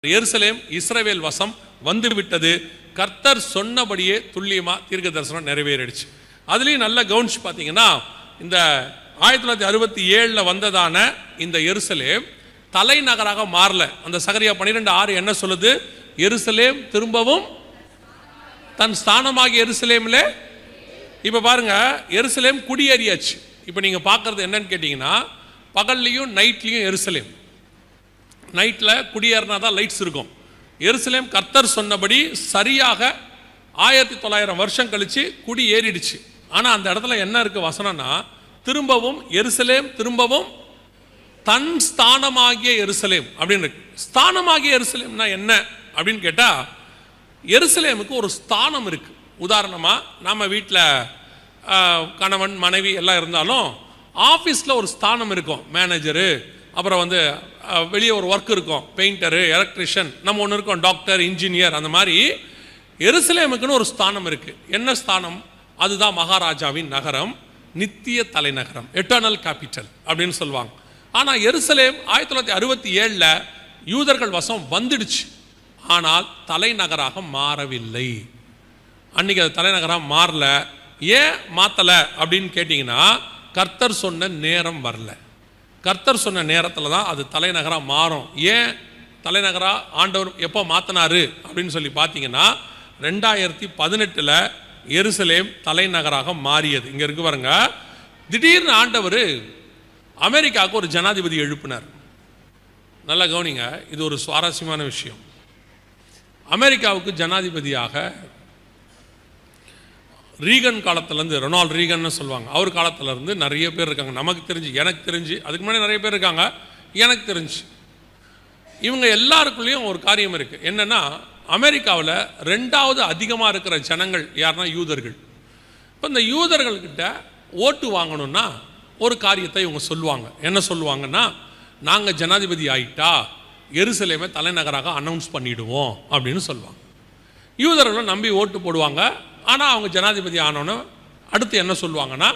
எருசலேம் இஸ்ரவேல் வசம் வந்து விட்டது. கர்த்தர் சொன்னபடியே துல்லியமா தீர்க்க தரிசனம் நிறைவேறிடுச்சு. அதுலயும் நல்ல கவனிச்சு பார்த்தீங்கன்னா, இந்த 1967 வந்ததான இந்த எருசலேம் தலைநகராக மாறல. அந்த சகரியா 12:6 என்ன சொல்லுது? எருசலேம் திரும்பவும் தன் ஸ்தானமாகிய எருசலேம்ல. இப்ப பாருங்க, எருசலேம் குடியேறியாச்சு. இப்ப நீங்க பார்க்கறது என்னன்னு கேட்டீங்கன்னா, பகல்லையும் நைட்லையும் எருசலேம். நைட்டில் குடியேறினா தான் லைட்ஸ் இருக்கும். எருசலேம் கர்த்தர் சொன்னபடி சரியாக 1900 வருஷம் கழிச்சு குடி ஏறிடுச்சு. ஆனால் அந்த இடத்துல என்ன இருக்கு வசனம்னா, திரும்பவும் எருசலேம் திரும்பவும் தன் ஸ்தானமாகிய எருசலேம் அப்படின்னு இருக்கு. ஸ்தானமாகிய எருசலேம்னா என்ன அப்படின்னு கேட்டால், எருசலேமுக்கு ஒரு ஸ்தானம் இருக்கு. உதாரணமாக நம்ம வீட்டில் கணவன் மனைவி எல்லாம் இருந்தாலும் ஆஃபீஸில் ஒரு ஸ்தானம் இருக்கும். மேனேஜரு, அப்புறம் வந்து வெளியே ஒரு ஒர்க் இருக்கும், பெயிண்டரு, எலக்ட்ரிஷியன், நம்ம ஒன்று இருக்கோம், டாக்டர், இன்ஜினியர். அந்த மாதிரி எருசலேமுக்குன்னு ஒரு ஸ்தானம் இருக்கு. என்ன ஸ்தானம்? அதுதான் மகாராஜாவின் நகரம், நித்திய தலைநகரம், எட்டர்னல் கேபிட்டல் அப்படின்னு சொல்லுவாங்க. ஆனால் எருசலேம் 1967 யூதர்கள் வசம் வந்துடுச்சு. ஆனால் தலைநகராக மாறவில்லை. அன்னைக்கு அது தலைநகராக மாறல. ஏன் மாற்றலை அப்படின்னு கேட்டிங்கன்னா, கர்த்தர் சொன்ன நேரம் வரல. கர்த்தர் சொன்ன நேரத்தில் தான் அது தலைநகராக மாறும். ஏன் தலைநகராக ஆண்டவர் எப்போ மாற்றினாரு அப்படின்னு சொல்லி பார்த்தீங்கன்னா, 2018 எருசலேம் தலைநகராக மாறியது. இங்கே இருக்கு பாருங்க. திடீர்னு ஆண்டவர் அமெரிக்காவுக்கு ஒரு ஜனாதிபதி எழுப்பினார். நல்லா கவனிங்க, இது ஒரு சுவாரஸ்யமான விஷயம். அமெரிக்காவுக்கு ஜனாதிபதியாக ரீகன் காலத்திலேருந்து, ரொனால்ட் ரீகன்னு சொல்லுவாங்க, அவர் காலத்திலேருந்து நிறைய பேர் இருக்காங்க. நமக்கு தெரிஞ்சு, எனக்கு தெரிஞ்சு, அதுக்கு முன்னாடி நிறைய பேர் இருக்காங்க. எனக்கு தெரிஞ்சு இவங்க எல்லாருக்குள்ளேயும் ஒரு காரியம் இருக்குது. என்னென்னா, அமெரிக்காவில் 2வது அதிகமாக இருக்கிற ஜனங்கள் யாருன்னா யூதர்கள். இப்போ இந்த யூதர்கள்கிட்ட ஓட்டு வாங்கணும்னா ஒரு காரியத்தை இவங்க சொல்லுவாங்க. என்ன சொல்லுவாங்கன்னா, நாங்கள் ஜனாதிபதி ஆகிட்டா எருசலேமை தலைநகராக அனௌன்ஸ் பண்ணிவிடுவோம் அப்படின்னு சொல்லுவாங்க. யூதர்களும் நம்பி ஓட்டு போடுவாங்க. ஆனால் அவங்க ஜனாதிபதி ஆனோன்னு அடுத்து என்ன சொல்லுவாங்கன்னா,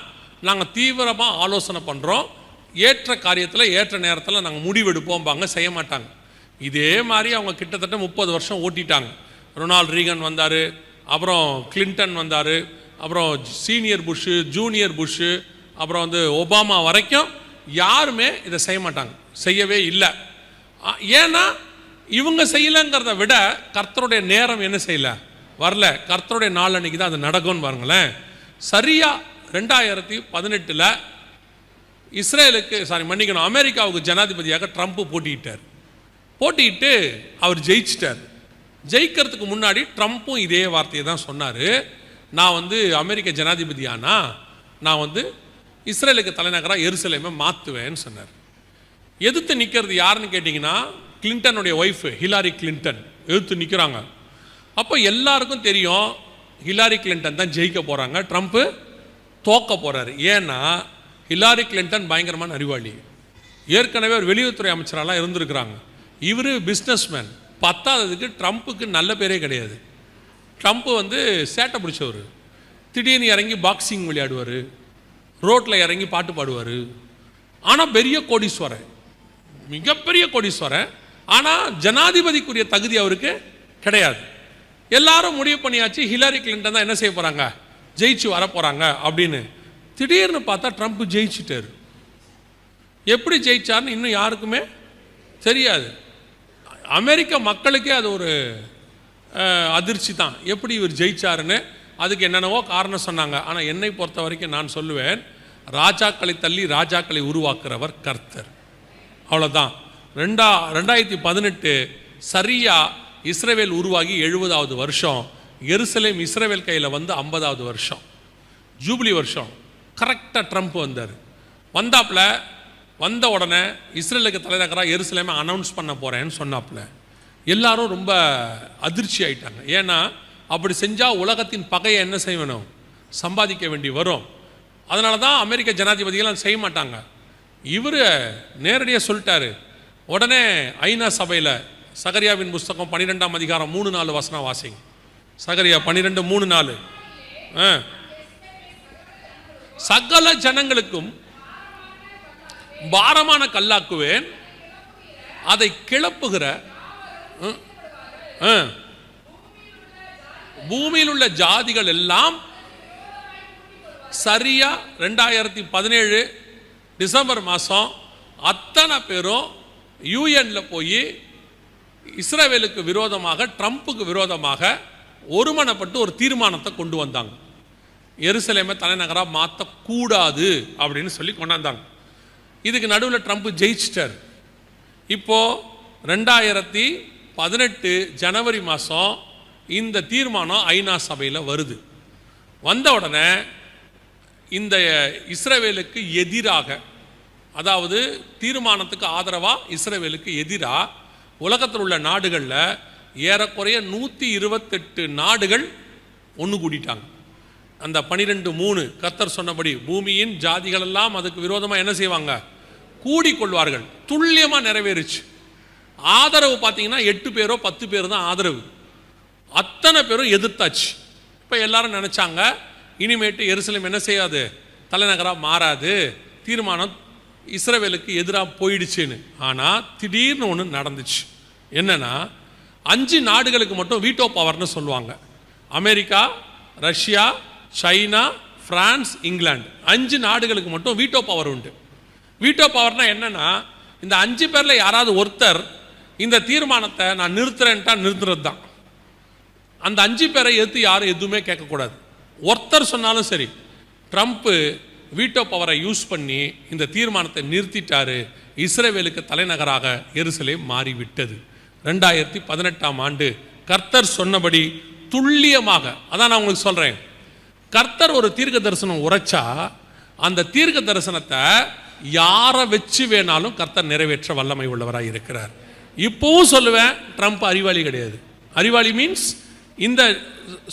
நாங்கள் தீவிரமாக ஆலோசனை பண்ணுறோம், ஏற்ற காரியத்தில் ஏற்ற நேரத்தில் நாங்கள் முடிவெடுப்போம்பாங்க. செய்ய மாட்டாங்க. இதே மாதிரி அவங்க கிட்டத்தட்ட 30 வருஷம் ஓட்டிட்டாங்க. ரொனால்ட் ரீகன் வந்தார், அப்புறம் கிளின்டன் வந்தார், அப்புறம் சீனியர் புஷ்ஷு, ஜூனியர் புஷ்ஷு, அப்புறம் வந்து ஒபாமா வரைக்கும் யாருமே இதை செய்ய மாட்டாங்க, செய்யவே இல்லை. ஏன்னா இவங்க செய்யலைங்கிறத விட கர்த்தருடைய நேரம் என்ன செய்யலை, வரல. கர்த்தருடைய நாள் அன்னைக்கு தான் அது நடக்கும்னு பாருங்களேன். சரியா 2018 இஸ்ரேலுக்கு மன்னிக்கணும், அமெரிக்காவுக்கு ஜனாதிபதியாக ட்ரம்ப் போட்டியிட்டு அவர் ஜெயிச்சிட்டார். ஜெயிக்கிறதுக்கு முன்னாடி ட்ரம்ப்பும் இதே வார்த்தையை தான் சொன்னார். நான் வந்து அமெரிக்க ஜனாதிபதி ஆனா நான் வந்து இஸ்ரேலுக்கு தலைநகராக எருசலேமை மாற்றுவேன்னு சொன்னார். எதிர்த்து நிற்கிறது யாருன்னு கேட்டிங்கன்னா, கிளின்டனுடைய ஒய்ஃப் ஹிலாரி கிளின்டன் எதிர்த்து நிற்கிறாங்க. அப்போ எல்லாருக்கும் தெரியும் ஹிலாரி கிளின்டன் தான் ஜெயிக்க போகிறாங்க, ட்ரம்ப்பு தோக்க போகிறாரு. ஏன்னா ஹிலாரி கிளின்டன் பயங்கரமான அறிவாளி. ஏற்கனவே ஒரு வெளியுறவுத்துறை அமைச்சரெல்லாம் இருந்திருக்கிறாங்க. இவர் பிஸ்னஸ்மேன். பத்தாததுக்கு ட்ரம்ப்புக்கு நல்ல பேரே கிடையாது. ட்ரம்ப்பு வந்து சேட்டை பிடிச்சவர். திடீர்னு இறங்கி பாக்ஸிங் விளையாடுவார், ரோட்டில் இறங்கி பாட்டு பாடுவார். ஆனால் பெரிய கோடீஸ்வரன், மிகப்பெரிய கோடீஸ்வரன். ஆனால் ஜனாதிபதிக்குரிய தகுதி அவருக்கு கிடையாது. எல்லாரும் முடிவு பண்ணியாச்சு, ஹிலாரி கிளின்டன் தான் என்ன செய்ய போகிறாங்க, ஜெயிச்சு வர போகிறாங்க அப்படின்னு. திடீர்னு பார்த்தா ட்ரம்ப் ஜெயிச்சிட்டார். எப்படி ஜெயிச்சார்னு இன்னும் யாருக்குமே தெரியாது. அமெரிக்க மக்களுக்கே அது ஒரு அதிர்ச்சி தான், எப்படி இவர் ஜெயிச்சாருன்னு. அதுக்கு என்னென்னவோ காரணம் சொன்னாங்க. ஆனால் என்னை பொறுத்த வரைக்கும் நான் சொல்லுவேன், ராஜாக்களை தள்ளி ராஜாக்களை உருவாக்குறவர் கர்த்தர். அவ்வளோதான். 2018 சரியா இஸ்ரவேல் உருவாகி 70வது வருஷம், எருசலேம் இஸ்ரவேல் கையில் வந்து 50வது வருஷம், ஜூபிலி வருஷம். கரெக்டாக ட்ரம்ப் வந்தார். வந்த உடனே இஸ்ரேலுக்கு தலைநகராக எருசலேமை அனௌன்ஸ் பண்ண போகிறேன்னு சொன்னாப்புல. எல்லாரும் ரொம்ப அதிர்ச்சி ஆயிட்டாங்க. ஏன்னா அப்படி செஞ்சால் உலகத்தின் பகையை என்ன செய்யணும், சம்பாதிக்க வேண்டி வரும். அதனால தான் அமெரிக்க ஜனாதிபதிகள்லாம் செய்ய மாட்டாங்க. இவர் நேரடியாக சொல்லிட்டாரு. உடனே ஐநா சபையில் சகரியாவின் புஸ்தகம் 12ஆம் அதிகாரம் 3-4 வசனம் வாசிங்க. சகரியா 12:3-4. சகல ஜனங்களுக்கும் பாரமான கல்லாக்குவேன், அதை கிளப்புகிற பூமியில் உள்ள ஜாதிகள் எல்லாம் சரியா 2017 டிசம்பர் மாதம் அத்தனை பேரும் யூஎன்ல போய் இஸ்ரவேலுக்கு விரோதமாக, ட்ரம்ப்புக்கு விரோதமாக ஒருமனப்பட்டு ஒரு தீர்மானத்தை கொண்டு வந்தாங்க. எருசலேமை தலைநகராக மாற்றக்கூடாது அப்படின்னு சொல்லி கொண்டாந்தாங்க. இதுக்கு நடுவில் ட்ரம்ப் ஜெயிச்சிட்டார். இப்போது 2018 ஜனவரி மாதம் இந்த தீர்மானம் ஐநா சபையில் வருது. வந்த உடனே இந்த இஸ்ரவேலுக்கு எதிராக, அதாவது தீர்மானத்துக்கு ஆதரவாக இஸ்ரவேலுக்கு எதிராக உலகத்தில் உள்ள நாடுகளில் ஏறக்குறைய 128 நாடுகள் ஒன்று கூடிட்டாங்க. அந்த 12:3 கர்த்தர் சொன்னபடி பூமியின் ஜாதிகள் எல்லாம் அதுக்கு விரோதமாக என்ன செய்வாங்க? கூடிக்கொள்வார்கள். துல்லியமாக நிறைவேறுச்சு. ஆதரவு பார்த்தீங்கன்னா 8 பேரோ 10 பேர் தான் ஆதரவு. அத்தனை பேரும் எதிர்த்தாச்சு. இப்போ எல்லாரும் நினச்சாங்க இனிமேட்டு எருசலேம் என்ன செய்யாது, தலைநகராக மாறாது, தீர்மானம் இஸ்ரவேலுக்கு எதிராக போயிடுச்சுன்னு. ஆனால் திடீர்னு ஒன்று நடந்துச்சு. என்னன்னா 5 நாடுகளுக்கு மட்டும் வீட்டோ பவர்னு சொல்லுவாங்க. America, Russia, China, France, England 5 நாடுகளுக்கு மட்டும் வீட்டோ பவர் உண்டு. வீட்டோ பவர்னா என்னன்னா, இந்த 5 பேரில் யாராவது ஒருத்தர் இந்த தீர்மானத்தை நான் நிறுத்துறேன்ட்டா நிறுத்துறது தான். அந்த 5 பேரை எடுத்து யாரும் எதுவுமே கேட்கக்கூடாது. ஒருத்தர் சொன்னாலும் சரி. ட்ரம்ப்பு வீட்டோ பவரை யூஸ் பண்ணி இந்த தீர்மானத்தை நிறுத்திட்டாரு. இஸ்ரவேலுக்கு தலைநகராக எருசலேம் மாறிவிட்டது. 2018ஆம் ஆண்டு கர்த்தர் சொன்னபடி துல்லியமாக, அதான் நான் உங்களுக்கு சொல்றேன், கர்த்தர் ஒரு தீர்க்க தரிசனம் உரைச்சா அந்த தீர்க்க தரிசனத்தை யாரை வச்சு வேணாலும் கர்த்தர் நிறைவேற்ற வல்லமை உள்ளவராக இருக்கிறார். இப்பவும் சொல்லுவேன், ட்ரம்ப் அறிவாளி கிடையாது. அறிவாளி மீன்ஸ் இந்த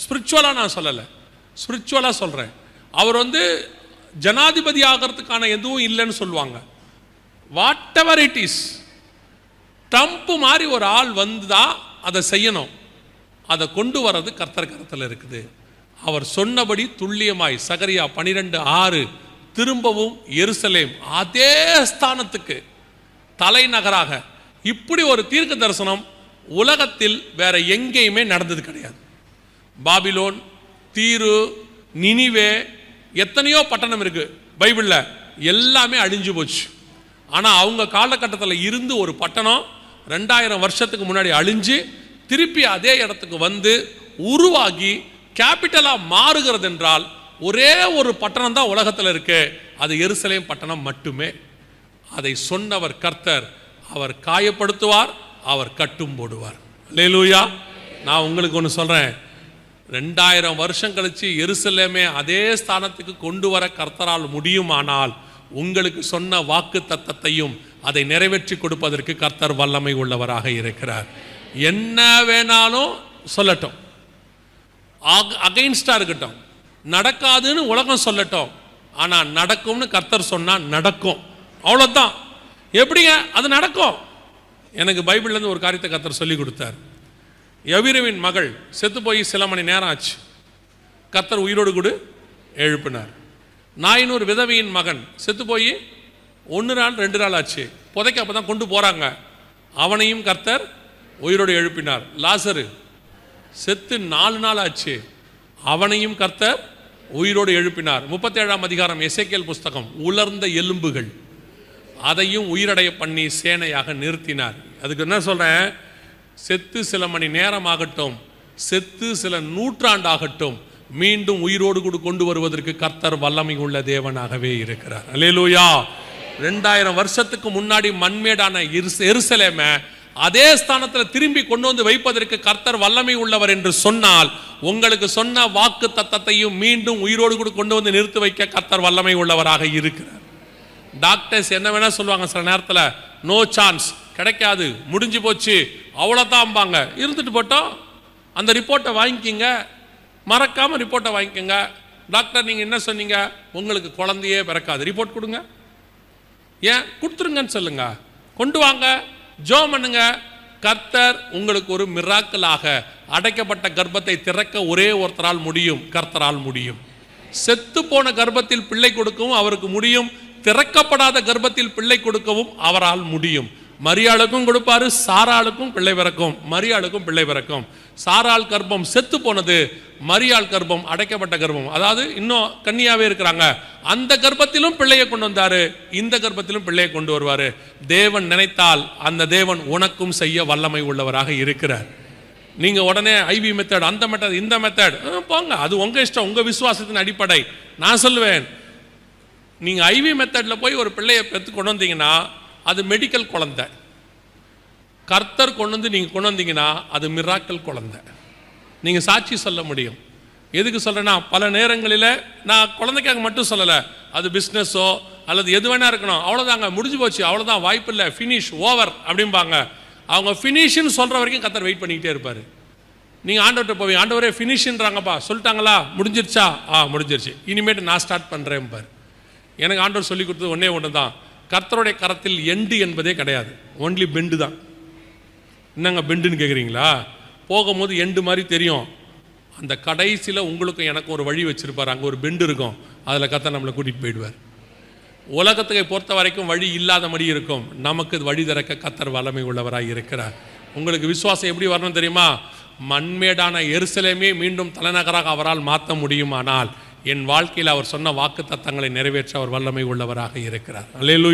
ஸ்பிரிச்சுவலாக நான் சொல்லலை, ஸ்பிரிச்சுவலாக சொல்கிறேன். அவர் ஜனாதிபதி ஆகிறதுக்கான எதுவும் இல்லைன்னு சொல்லுவாங்க. What ever it is, Trump மாதிரி ஒரு ஆள் தான் அதை செய்யணும். அதை கொண்டு வர்றது கர்த்தர் கருத்தில் இருக்குது. அவர் சொன்னபடி துல்லியமாய் சகரியா 12:6 திரும்பவும் எருசலேம் அதே ஸ்தானத்துக்கு தலைநகராக, இப்படி ஒரு தீர்க்க தரிசனம் உலகத்தில் வேற எங்கேயுமே நடந்தது கிடையாது. பாபிலோன், தீரு, நினிவே, எத்தனையோ பட்டணம் இருக்கு பைபிளில், எல்லாமே அழிஞ்சு போச்சு. ஆனால் அவங்க காலகட்டத்தில் இருந்து ஒரு பட்டணம் 2000 வருஷத்துக்கு முன்னாடி அழிஞ்சு திருப்பி அதே இடத்துக்கு உருவாகி கேபிட்டலாக மாறுகிறது என்றால் ஒரே ஒரு பட்டணம் தான் உலகத்தில் இருக்கு. அது எருசலேம் பட்டணம் மட்டுமே. அதை சொன்னவர் கர்த்தர். அவர் காயப்படுத்துவார், அவர் கட்டும் போடுவார். அல்லேலூயா. நான் உங்களுக்கு ஒன்று சொல்கிறேன், 2000 வருஷம் கழிச்சு எருசலேமே அதே ஸ்தானத்துக்கு கொண்டு வர கர்த்தரால் முடியுமானால் உங்களுக்கு சொன்ன வாக்கு தத்தத்தையும் அதை நிறைவேற்றி கொடுப்பதற்கு கர்த்தர் வல்லமை உள்ளவராக இருக்கிறார். என்ன வேணாலும் சொல்லட்டும், அகைன்ஸ்டா இருக்கட்டும், நடக்காதுன்னு உலகம் சொல்லட்டும், ஆனால் நடக்கும்னு கர்த்தர் சொன்னா நடக்கும். அவ்வளோதான். எப்படிங்க அது நடக்கும்? எனக்கு பைபிள்லேருந்து ஒரு காரியத்தை கர்த்தர் சொல்லி கொடுத்தார். யவீருவின் மகள் செத்து போய் சில மணி நேரம் ஆச்சு. கர்த்தர் உயிரோடு கூட எழுப்பினார். நாயினூர் விதவையின் மகன் செத்து போய் 1 நாள் 2 நாள் ஆச்சு. புதைக்க அப்போ தான் கொண்டு போகிறாங்க. அவனையும் கர்த்தர் உயிரோடு எழுப்பினார். லாசரு செத்து 4 நாள் ஆச்சு. அவனையும் கர்த்தர் உயிரோடு எழுப்பினார். 37ஆம் அதிகாரம் எசேக்கியேல் புஸ்தகம், உலர்ந்த எலும்புகள், அதையும் உயிரடைய பண்ணி சேனையாக நிறுத்தினார். அதுக்கு என்ன சொல்கிறேன், செத்து சில மணி நேரம் ஆகட்டும், செத்து சில நூற்றாண்டாகட்டும், மீண்டும் உயிரோடு கூட கொண்டு வருவதற்கு கர்த்தர் வல்லமை உள்ள தேவனாகவே இருக்கிறார். அல்லேலூயா. 2000 வருஷத்துக்கு முன்னாடி மண்மேடான எருசலேமை அதே ஸ்தானத்தில் திரும்பி கொண்டு வைப்பதற்கு கர்த்தர் வல்லமை உள்ளவர் என்று சொன்னால், உங்களுக்கு சொன்ன வாக்கு தத்தத்தையும் மீண்டும் உயிரோடு கூட கொண்டு நிறுத்தி வைக்க கர்த்தர் வல்லமை உள்ளவராக இருக்கிறார். டாக்டர்ஸ் என்ன வேணா சொல்லுவாங்க, சில நேரத்தில் நோ சான்ஸ், கிடைக்காது, முடிஞ்சு போச்சு, அவ்வளோதான்பாங்க. இருந்துட்டு போட்டோம், அந்த ரிப்போர்ட்டை வாங்கிக்கிங்க, மறக்காம ரிப்போர்ட்டை வாங்கிக்கோங்க. டாக்டர் நீங்கள் என்ன சொன்னீங்க, உங்களுக்கு குழந்தையே பிறக்காது, ரிப்போர்ட் கொடுங்க. ஏன் கொடுத்துருங்கன்னு சொல்லுங்க, கொண்டு வாங்க, ஜெபம் பண்ணுங்க. கர்த்தர் உங்களுக்கு ஒரு மிராக்கலாக அடைக்கப்பட்ட கர்ப்பத்தை திறக்க ஒரே ஒருத்தரால் முடியும், கர்த்தரால் முடியும். செத்து போன கர்ப்பத்தில் பிள்ளை கொடுக்கவும் அவருக்கு முடியும், திறக்கப்படாத கர்ப்பத்தில் பிள்ளை கொடுக்கவும் அவரால் முடியும். மரியாளுக்கும் கொடுப்பாரு, சாராளுக்கும் பிள்ளை பிறக்கும், மரியாளுக்கும் பிள்ளை பிறக்கும். சாராள் கர்ப்பம் செத்து போனது, மரியாள் கர்ப்பம் அடைக்கப்பட்ட கர்ப்பம், அதாவது இன்னும் கன்னியாவே இருக்கிறாங்க. அந்த கர்ப்பத்திலும் பிள்ளையை கொண்டு வந்தாரு, இந்த கர்ப்பத்திலும் பிள்ளையை கொண்டு வருவாரு. தேவன் நினைத்தால் அந்த தேவன் உனக்கும் செய்ய வல்லமை உள்ளவராக இருக்கிறார். நீங்க உடனே ஐவி மெத்தட், அந்த மெத்தட், இந்த மெத்தட் போங்க, அது உங்க இஷ்டம், உங்க விசுவாசத்தின் அடிப்படை. நான் சொல்லுவேன், நீங்க ஐவி மெத்தட்ல போய் ஒரு பிள்ளையை பெற்று கொண்டு வந்தீங்கன்னா அது மெடிக்கல் குழந்தை. கர்த்தர் கொண்டு வந்து நீங்க கொண்டு வந்தீங்கன்னா அது மிராக்கல் குழந்தை. நீங்க சாட்சி சொல்ல முடியும். எதுக்கு சொல்றேன்னா, பல நேரங்களில் நான் குழந்தைக்காக மட்டும் சொல்லலை, அது பிஸ்னஸோ அல்லது எது வேணா இருக்கணும், அவ்வளோதாங்க, முடிஞ்சு போச்சு, அவ்வளோதான், வாய்ப்பு இல்லை, ஃபினிஷ், ஓவர் அப்படிம்பாங்க. அவங்க ஃபினிஷ்னு சொல்ற வரைக்கும் கர்த்தர் வெயிட் பண்ணிக்கிட்டே இருப்பாரு. நீங்க ஆண்டவர்கிட்ட போவீங்க, ஆண்டவரே ஃபினிஷ்ன்றாங்கப்பா, சொல்லிட்டாங்களா, முடிஞ்சிருச்சா, முடிஞ்சிருச்சு, இனிமேட்டு நான் ஸ்டார்ட் பண்றேன் பாரு. எனக்கு ஆண்டவர் சொல்லி கொடுத்தது ஒன்னே ஒன்று தான், கர்த்தருடைய கரத்தில் எண்டு என்பதே கிடையாது, ஒன்லி பெண்டு தான். என்னங்க பெண்டுன்னு கேட்குறீங்களா? போகும்போது எண்டு மாதிரி தெரியும், அந்த கடைசியில் உங்களுக்கும் எனக்கும் ஒரு வழி வச்சிருப்பார், அங்கே ஒரு பெண்டு இருக்கும், அதில் கர்த்தர் நம்மளை கூட்டிகிட்டு போயிடுவார். உலகத்துக்கு பொறுத்த வரைக்கும் வழி இல்லாதபடி இருக்கும், நமக்கு வழி திறக்க கர்த்தர் வல்லமை உள்ளவராக இருக்கிறார். உங்களுக்கு விசுவாசம் எப்படி வரணும் தெரியுமா? மண்மேடான எருசலேமே மீண்டும் தலைநகராக அவரால் மாற்ற முடியுமானால் என் வாழ்க்கையில் அவர் சொன்ன வாக்கு தத்தங்களை நிறைவேற்ற அவர் வல்லமை உள்ளவராக இருக்கிறார். அல்லேலூயா.